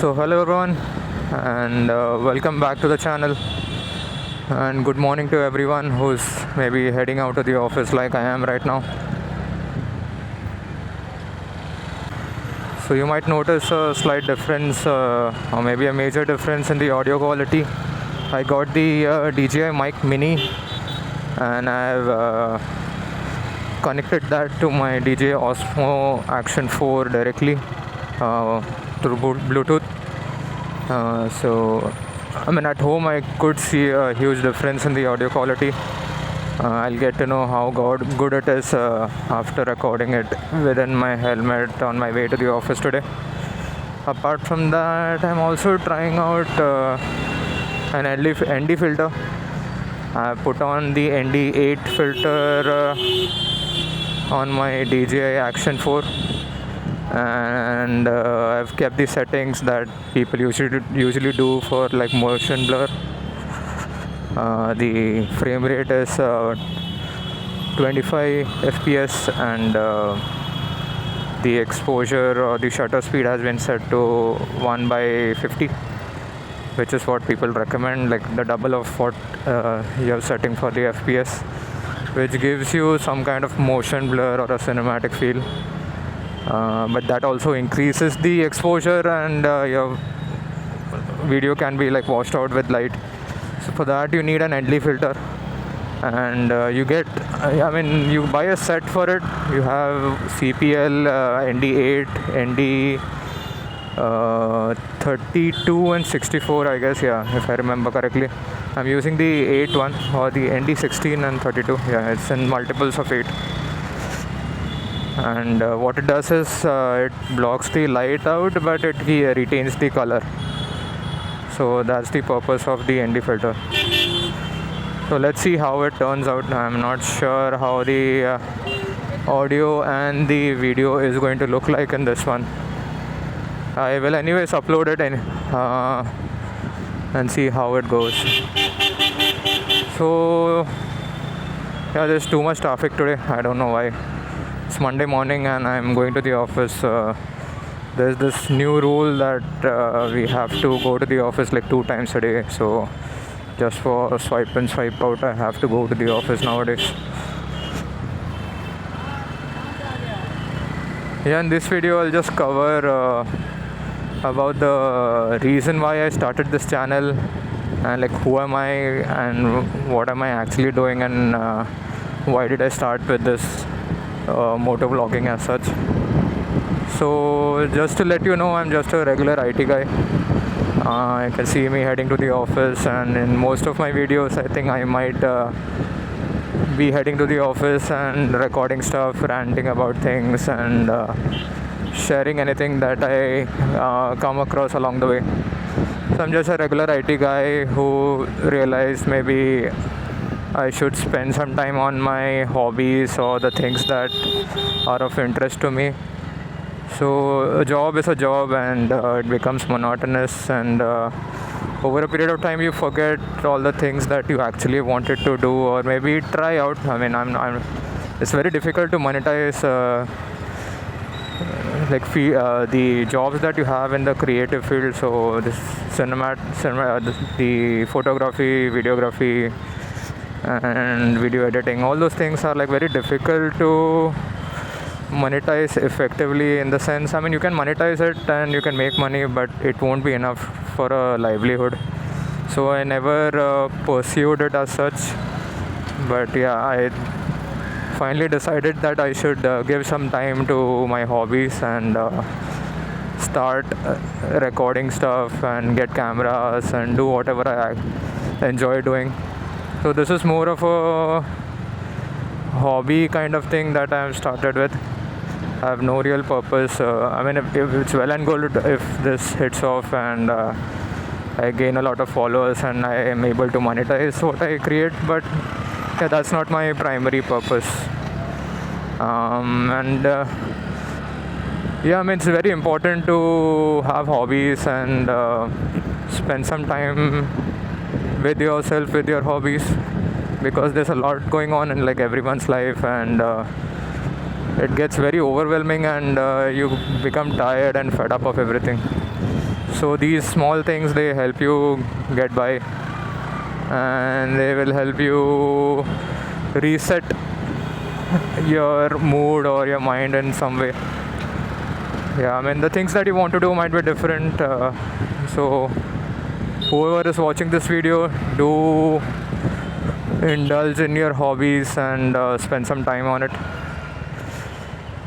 So hello everyone, and welcome back to the channel, and good morning to everyone who's maybe heading out to the office like I am right now. So you might notice a slight difference, or maybe a major difference in the audio quality. I got the DJI Mic Mini, and I've connected that to my DJI Osmo Action 4 directly through Bluetooth. So I mean, at home I could see a huge difference in the audio quality. I'll get to know how good it is after recording it within my helmet on my way to the office today. Apart from that, I'm also trying out an ND filter. I put on the ND8 filter on my DJI Action 4, and I've kept the settings that people usually do for like motion blur. The frame rate is 25 fps, and the exposure or the shutter speed has been set to 1/50, which is what people recommend, like the double of what you're setting for the fps, which gives you some kind of motion blur or a cinematic feel. But that also increases the exposure, and your video can be like washed out with light. So for that you need an ND filter, and you get you buy a set for it. You have CPL, ND8, ND 32 and 64, I guess, if I remember correctly. I'm using the 8 one, or the ND 16 and 32. It's in multiples of 8. And what it does is it blocks the light out, but it retains the color. So that's the purpose of the ND filter. So let's see how it turns out. I'm not sure how the audio and the video is going to look like in this one. I will anyways upload it and see how it goes. So there's too much traffic today. I don't know why. It's Monday morning and I'm going to the office. There's this new rule that we have to go to the office like 2 times a day. So just for swipe in, swipe out, I have to go to the office nowadays. In this video I'll just cover about the reason why I started this channel, and like who am I and what am I actually doing, and why did I start with this motor vlogging as such. So just to let you know, I'm just a regular IT guy. You can see me heading to the office, and in most of my videos I think I might be heading to the office and recording stuff, ranting about things, and sharing anything that I come across along the way. So I'm just a regular IT guy who realized maybe I should spend some time on my hobbies or the things that are of interest to me. So a job is a job, and it becomes monotonous, and over a period of time you forget all the things that you actually wanted to do or maybe try out. I mean, it's very difficult to monetize the jobs that you have in the creative field. So this the photography, videography, and video editing, all those things are like very difficult to monetize effectively, in the sense, I mean, you can monetize it and you can make money, but it won't be enough for a livelihood. So I never pursued it as such. But I finally decided that I should give some time to my hobbies and start recording stuff and get cameras and do whatever I enjoy doing. So this is more of a hobby kind of thing that I have started with. I have no real purpose. If it's well and good if this hits off and I gain a lot of followers and I am able to monetize what I create, but that's not my primary purpose. It's very important to have hobbies and spend some time with yourself, with your hobbies, because there's a lot going on in like everyone's life, and it gets very overwhelming, and you become tired and fed up of everything. So these small things, they help you get by, and they will help you reset your mood or your mind in some way. Yeah, I mean, the things that you want to do might be different. So whoever is watching this video, do indulge in your hobbies and spend some time on it.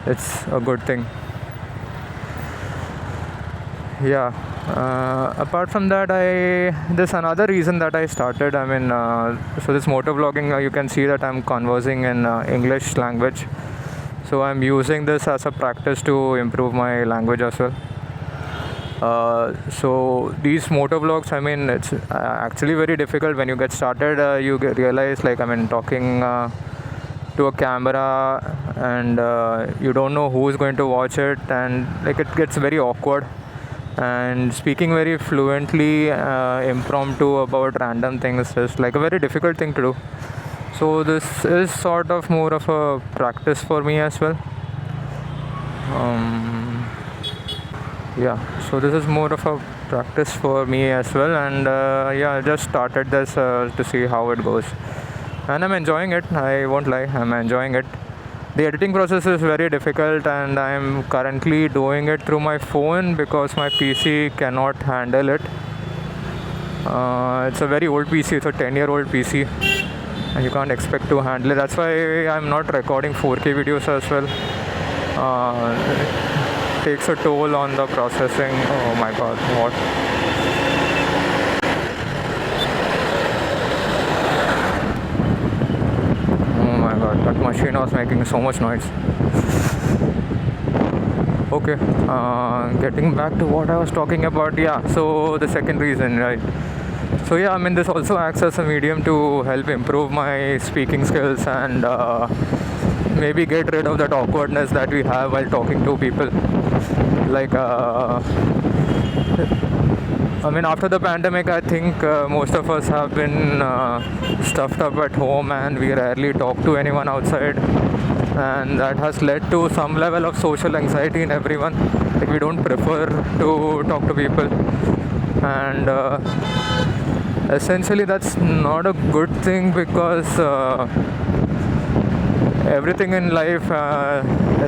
It's a good thing. Yeah. Apart from that, there's another reason that I started. I mean, so this motovlogging, you can see that I'm conversing in English language. So I'm using this as a practice to improve my language as well. So these motovlogs, I mean, it's actually very difficult when you get started. You realize, like, I mean, talking to a camera, and you don't know who's going to watch it, and like it gets very awkward. And speaking very fluently, impromptu about random things is like a very difficult thing to do. So this is sort of more of a practice for me as well. Yeah, so this is more of a practice for me as well, and yeah, I just started this to see how it goes, and I'm enjoying it. I won't lie, I'm enjoying it. The editing process is very difficult, and I'm currently doing it through my phone because my PC cannot handle it. It's a very old PC, it's a 10-year-old PC, and you can't expect to handle it. That's why I'm not recording 4K videos as well. It takes a toll on the processing. Oh my god, what? Oh my god, that machine was making so much noise. Okay, getting back to what I was talking about. Yeah, so the second reason, right? So yeah, I mean, this also acts as a medium to help improve my speaking skills and maybe get rid of that awkwardness that we have while talking to people. Like, I mean, after the pandemic, I think most of us have been stuffed up at home, and we rarely talk to anyone outside, and that has led to some level of social anxiety in everyone. Like, we don't prefer to talk to people, and essentially that's not a good thing, because everything in life,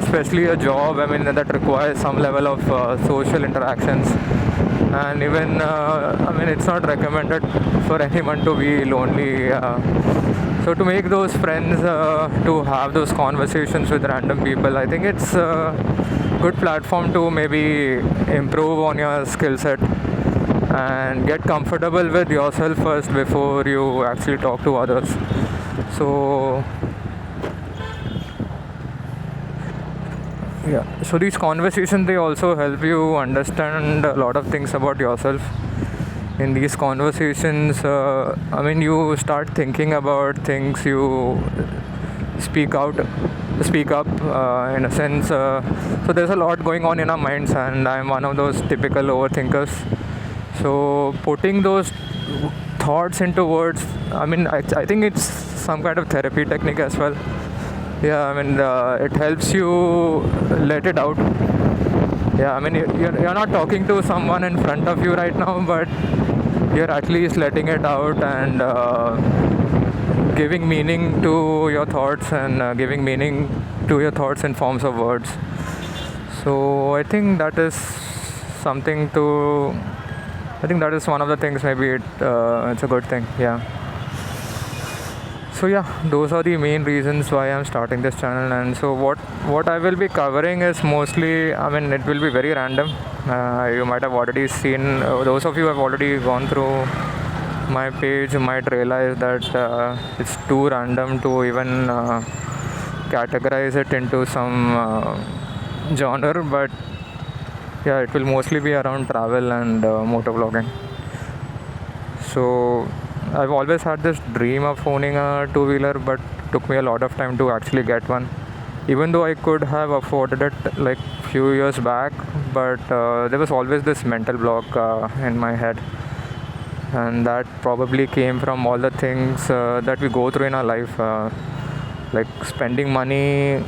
especially a job, I mean, that requires some level of social interactions, and even I mean, it's not recommended for anyone to be lonely. So to make those friends, to have those conversations with random people, I think it's a good platform to maybe improve on your skill set and get comfortable with yourself first before you actually talk to others. So yeah, so these conversations, they also help you understand a lot of things about yourself. In these conversations, I mean, you start thinking about things, you speak up in a sense. So there's a lot going on in our minds, and I'm one of those typical overthinkers. So putting those thoughts into words, I mean, I think it's some kind of therapy technique as well. Yeah, I mean, it helps you let it out. Yeah, I mean, you're not talking to someone in front of you right now, but you're at least letting it out and giving meaning to your thoughts, and giving meaning to your thoughts in forms of words. So I think that is something to. I think that is one of the things. Maybe it's a good thing. Yeah. So yeah, those are the main reasons why I'm starting this channel. And so what I will be covering is mostly, I mean, it will be very random. You might have already seen, those of you who have already gone through my page might realize that it's too random to even categorize it into some genre, but yeah, it will mostly be around travel and motovlogging. So I've always had this dream of owning a two-wheeler, but took me a lot of time to actually get one. Even though I could have afforded it like few years back, but there was always this mental block in my head, and that probably came from all the things that we go through in our life, like spending money.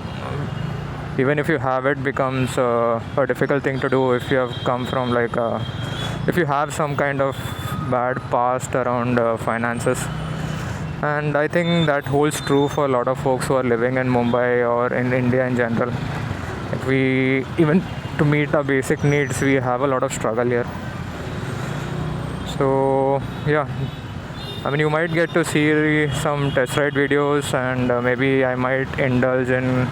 Even if you have it, becomes a difficult thing to do if you have come from like if you have some kind of bad past around finances. And I think that holds true for a lot of folks who are living in Mumbai or in India in general. Like we, even to meet our basic needs, we have a lot of struggle here. So yeah, I mean, you might get to see some test ride videos, and maybe I might indulge in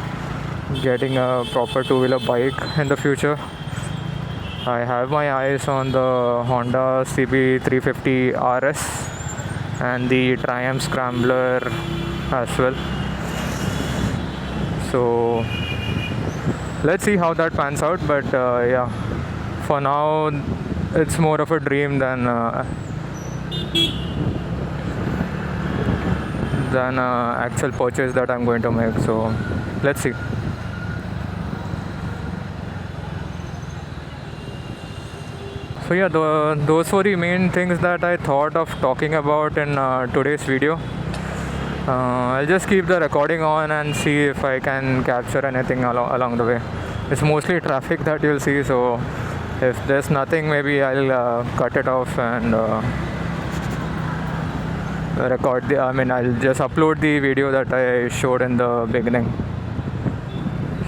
getting a proper two-wheeler bike in the future. I have my eyes on the Honda CB350 RS and the Triumph Scrambler as well. So let's see how that pans out. But yeah, for now it's more of a dream than actual purchase that I'm going to make. So let's see. So yeah, those were the main things that I thought of talking about in today's video. I'll just keep the recording on and see if I can capture anything along the way. It's mostly traffic that you'll see, so if there's nothing, maybe I'll cut it off and I'll just upload the video that I showed in the beginning.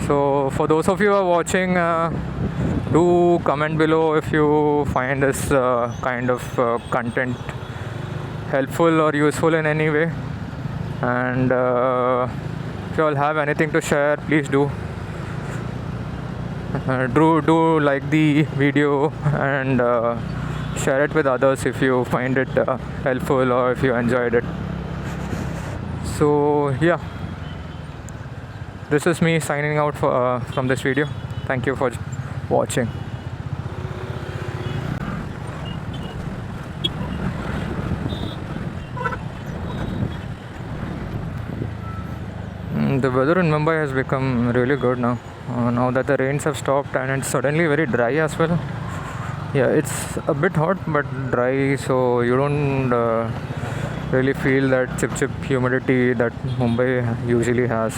So for those of you who are watching, do comment below if you find this kind of content helpful or useful in any way. And if you all have anything to share, please do. Do like the video and share it with others if you find it helpful or if you enjoyed it. So yeah, this is me signing out from this video. Thank you for watching. The weather in Mumbai has become really good now. Now that the rains have stopped and it's suddenly very dry as well. Yeah, it's a bit hot but dry, so you don't really feel that chip humidity that Mumbai usually has.